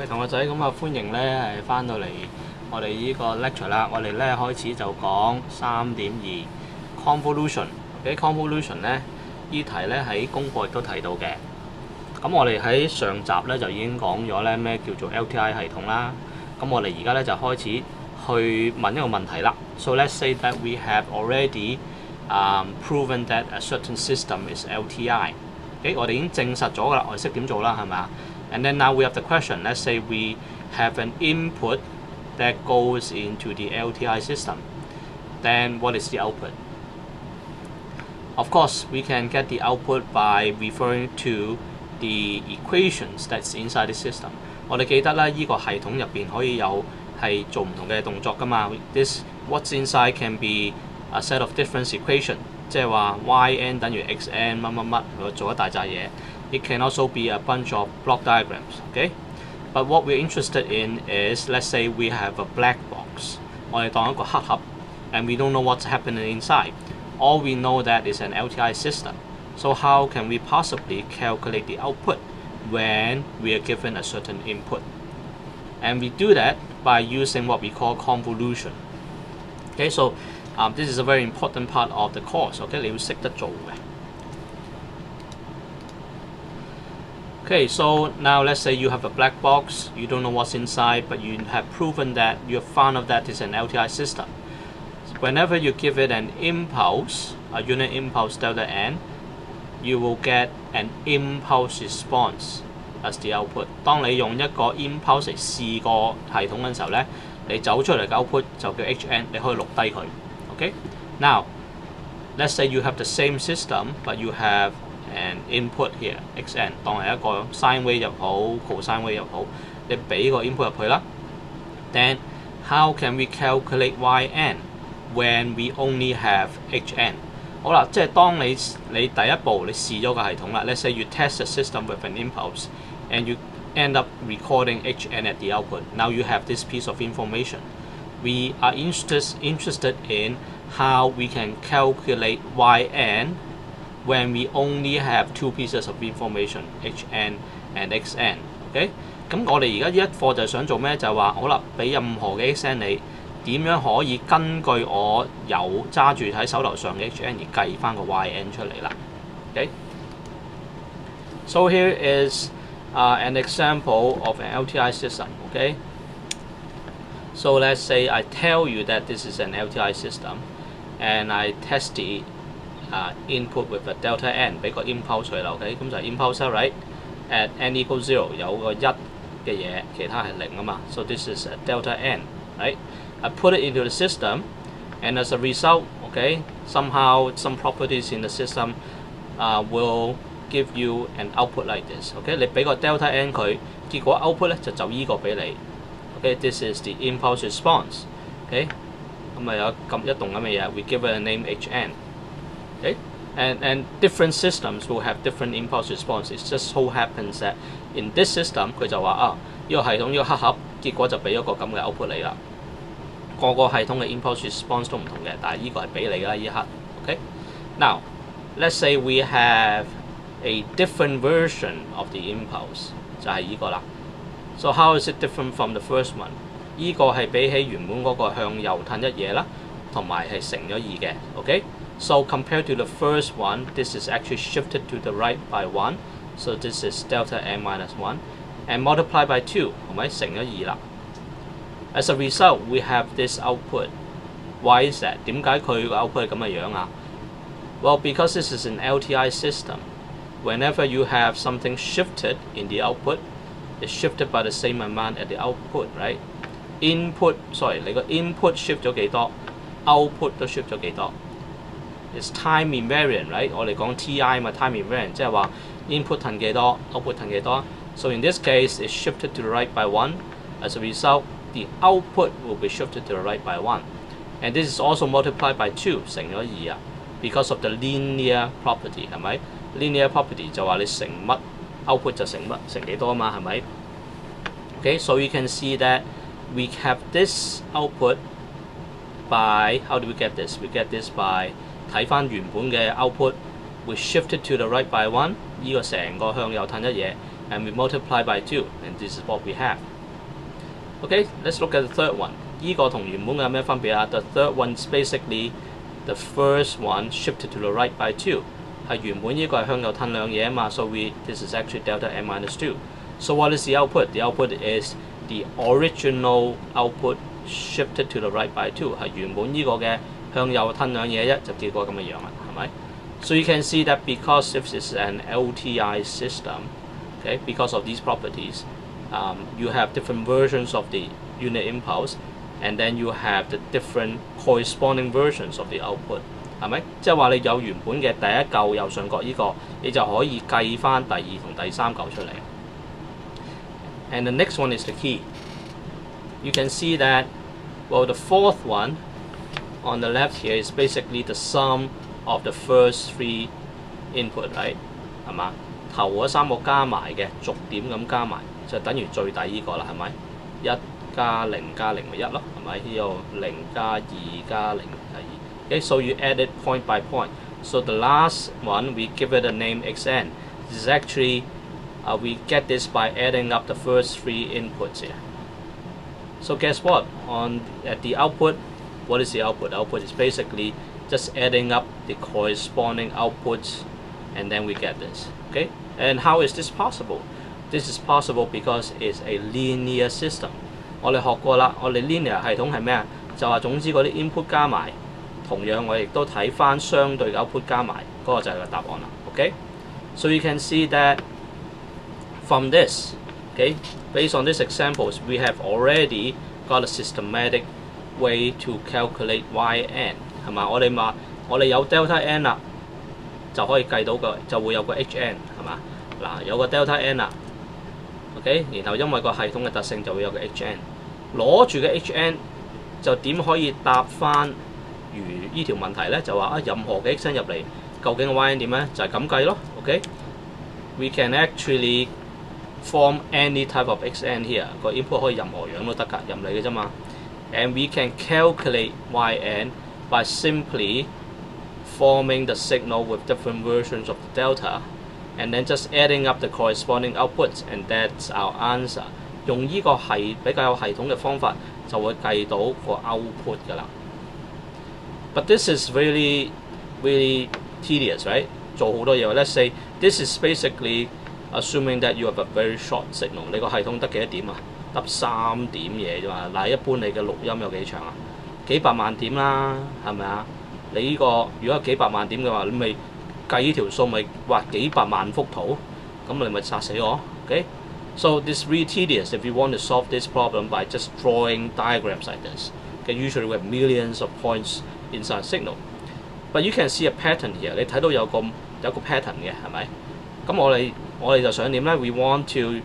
同學仔，咁啊歡迎咧係翻到嚟我哋呢個 lecture 啦。我哋咧開始就講3.2 convolution。OK，convolution 咧呢題咧喺功課亦都提到嘅。咁我哋喺上集咧就已經講咗咧咩叫做 LTI 系統啦。咁我哋而家咧就開始去問一個問題啦。So let's say that we have already proven that a certain system is LTI。OK， 我哋已經證實咗㗎啦，我哋識點做啦，係咪啊？And then now we have the question. Let's say we have an input that goes into the LTI system. Then what is the output? Of course, we can get the output by referring to the equations that's inside the system. 我哋記得啦，呢個系統入邊可以有係做唔同嘅動作㗎嘛。This what's inside can be a set of different equations， 即係話 yn 等於 xn 乜乜乜，佢做一大紮嘢。It can also be a bunch of block diagrams, okay? But what we're interested in is, let's say we have a black box. 我哋當一個黑盒 and we don't know what's happening inside. All we know that is an LTI system. So how can we possibly calculate the output when we are given a certain input? And we do that by using what we call convolution. Okay, so this is a very important part of the course. Okay, 你要識得做嘅。Okay, so now let's say you have a black box, you don't know what's inside, but you have proven that you have found out that it's an LTI system. Whenever you give it an impulse, a unit impulse delta n, you will get an impulse response as the output. 當你用一個 impulse 嚟試個系統嘅時候咧，你走出嚟嘅 output 就叫 hn， 你可以錄低佢。Okay? Now, let's say you have the same system, but you have an input here, xn， 當係一個 sine wave 又好 cosine wave 又好，你俾個 input 入去啦。Then how can we calculate yn when we only have hn？ 好啦，即係當你第一步你試咗個系統啦。Let's say you test the system with an impulse and you end up recording hn at the output. Now you have this piece of information. We are interested in how we can calculate yn when we only have two pieces of information, hn and xn. OK， 咁我哋而家呢一課就係想做咩？就係話好啦，俾任何嘅 xn 你點樣可以根據我有揸住喺手頭上嘅 hn 而計翻個 yn 出嚟啦。OK， so here is an example of an LTI system. OK， so let's say I tell you that this is an LTI system, and I test the input with a delta n， 俾個 impulse 佢啦 ，OK， 咁就係 impulse right at n equals 0 有個1嘅嘢，其他係0啊嘛 ，so this is a delta n, right? I put it into the system, and as a result, okay, somehow some properties in the system will give you an output like this. OK， 你俾個 delta n 佢，結果 output 咧就依個俾你。OK， this is the impulse response. OK， 咁啊有咁一棟咁嘅嘢 ，we give it a name hn. Okay? And different systems will have different impulse response. It just so happens that in this system 佢就話呢個系統呢個黑盒，結果就俾咗個咁嘅 output 你啦。個個系統嘅 impulse response 都唔同嘅，但係呢個係俾你㗎啦，呢刻。Okay? Now, let's say we have a different version of the impulse， 就係呢個啦。So how is it different from the first one？ 呢個係比起原本嗰個向右褪一嘢啦，同埋係乘咗2嘅。OK？So compared to the first one, this is actually shifted to the right by 1. So this is delta n minus 1. And multiplied by 2, 係咪乘咗2啦 ？As a result, we have this output. Why is that? 點解佢個 output 係咁嘅樣啊 ？Well, because this is an LTI system. Whenever you have something shifted in the output, it's shifted by the same amount at the output, right?你個 input shift 咗幾多 ，output 都 shift 咗幾多。It's time invariant, right？ 我哋講 TI 嘛 ，time invariant， 即係話 input 褪幾多 ，output 褪幾多。So in this case, it's shifted to the right by 1. As a result, the output will be shifted to the right by 1. And this is also multiplied by 2， 乘咗2啊 ，because of the linear property， 係咪 ？linear property 就話你乘乜 output 就乘乜，乘幾多啊嘛，係咪 ？Okay, so you can see that we have this output by how do we get this? We get this by 睇翻原本嘅 output，we shifted to the right by 1， 呢個成個向右褪一嘢， and we multiply by 2, and this is what we have. Okay, let's look at the third one. 呢個同原本有咩分別啊？ The third one is basically the first one shifted to the right by 2. 係原本呢個係向右褪兩嘢啊嘛，so this is actually delta n minus 2. So what is the output? The output is the original output shifted to the right by 2. 係原本呢個嘅向右褪兩嘢啫，就結果咁嘅樣啦，係咪？ So you can see that because this is an LTI system, okay, because of these properties, you have different versions of the unit impulse, and then you have the different corresponding versions of the output. 係咪？即係話你有原本嘅第一嚿右上角呢個，你就可以計翻第二同第三嚿出嚟。And the next one is the key. You can see that, well, the fourth one on the left here is basically the sum of the first 3 input, right? 係嘛？頭嗰3個加埋嘅，逐點咁加埋，就等於最底呢個啦，係咪？1加0加0咪1咯，係咪？呢度0加2加0係2。Okay, so you add it point by point. So the last one, we give it a name xn. This is actually, we get this by adding up the first 3 inputs here. So guess what? At the output, what is the output? Output is basically just adding up the corresponding outputs, and then we get this. Okay? And how is this possible? This is possible because it's a linear system. 我哋學過啦，我哋 linear 系統係咩啊？就話總之嗰啲 input 加埋。同樣我亦都睇翻相對嘅 output 加埋，嗰個就係個答案啦。Okay? So you can see that from this, okay, based on these examples, we have already got a systematic way to calculate yn， 係嘛？我哋話我哋有 delta n 啦，就可以計到就會有個 hn， 係嘛？嗱，有個 delta n 啦 ，OK， 然後因為個系統嘅特性就會有個 hn， 攞住嘅 hn 就點可以答翻？如呢條問題咧就話啊，任何嘅 xn 入嚟，究竟 yn 點咧？就係咁計咯。OK， we can actually form any type of xn here。個 input 可以任何樣都得㗎，任你嘅啫嘛。And we can calculate yn by simply forming the signal with different versions of the delta, and then just adding up the corresponding outputs, and that's our answer。用呢個係比較有系統嘅方法，就會計到個 output 㗎啦。But this is really tedious, right? 做好多嘢。Let's say this is basically assuming that you have a very short signal. 你個系統得幾多點啊？得3點嘢啫嘛。嗱，一般你嘅錄音有幾長啊？幾百萬點啦，係咪啊？你呢個如果有幾百萬點嘅話，你咪計呢條數咪畫幾百萬幅圖，咁你咪殺死我。Okay? So this is really tedious if you want to solve this problem by just drawing diagrams like this. Okay? Usually we have millions of points inside signal, but you can see a pattern here. 你睇到有個 pattern 嘅，係咪？咁我哋就想點咧 ？We want to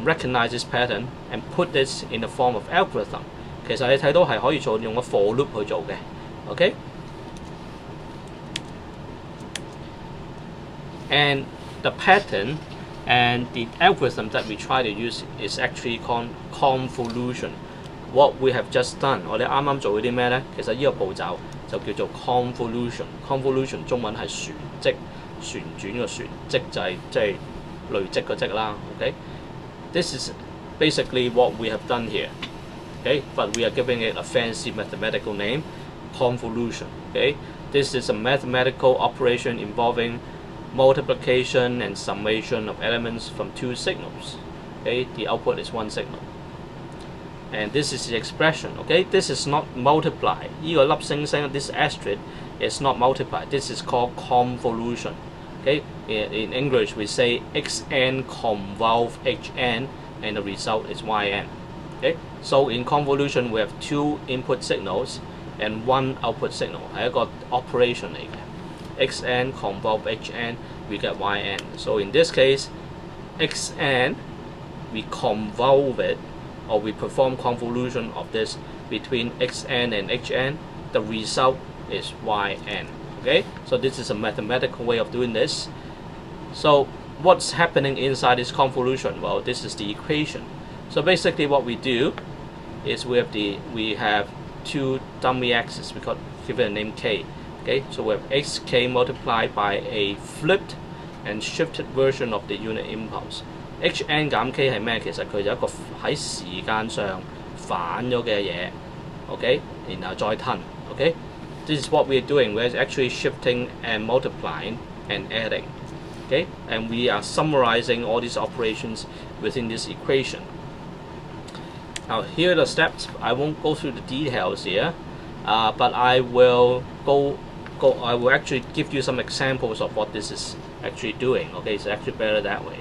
recognize this pattern and put this in the form of algorithm. 其實你睇到係可以用個 for loop 去做嘅。OK， and the pattern and the algorithm that we try to use is actually called convolution. What we have just done， 我哋啱啱做咗啲咩咧？其實呢個步驟就叫做 convolution。convolution 中文係旋積，旋轉個旋，積就係即係累積個積啦。OK，this is basically what we have done here. Okay，but we are giving it a fancy mathematical name, convolution. Okay，this is a mathematical operation involving multiplication and summation of elements from 2 signals. Okay，the output is 1 signal.And this is the expression, okay? This is not multiply. 呢個粒星星 this asterisk is not multiply. This is called convolution. Okay? In English, we say xn convolve hn, and the result is yn. Okay? So in convolution, we have 2 input signals and 1 output signal. 係一個 operation 嚟嘅。xn convolve hn, we get yn. So in this case, xn, we convolve it.Or we perform convolution of this between xn and hn, the result is yn. Okay, so this is a mathematical way of doing this. So what's happening inside this convolution? Well, this is the equation. So basically what we do is we have 2 dummy axes. We give it a name k. Okay, so we have xk multiplied by a flipped and shifted version of the unit impulse. Hn 減 k 係咩？其實佢就一個喺時間上反咗嘅嘢 ，OK， 然後再吞 ，OK。This is what we are doing. We're actually shifting and multiplying and adding, okay? And we are summarizing all these operations within this equation. Now here are the steps. I won't go through the details here, but I will I will actually give you some examples of what this is actually doing. Okay, it's actually better that way.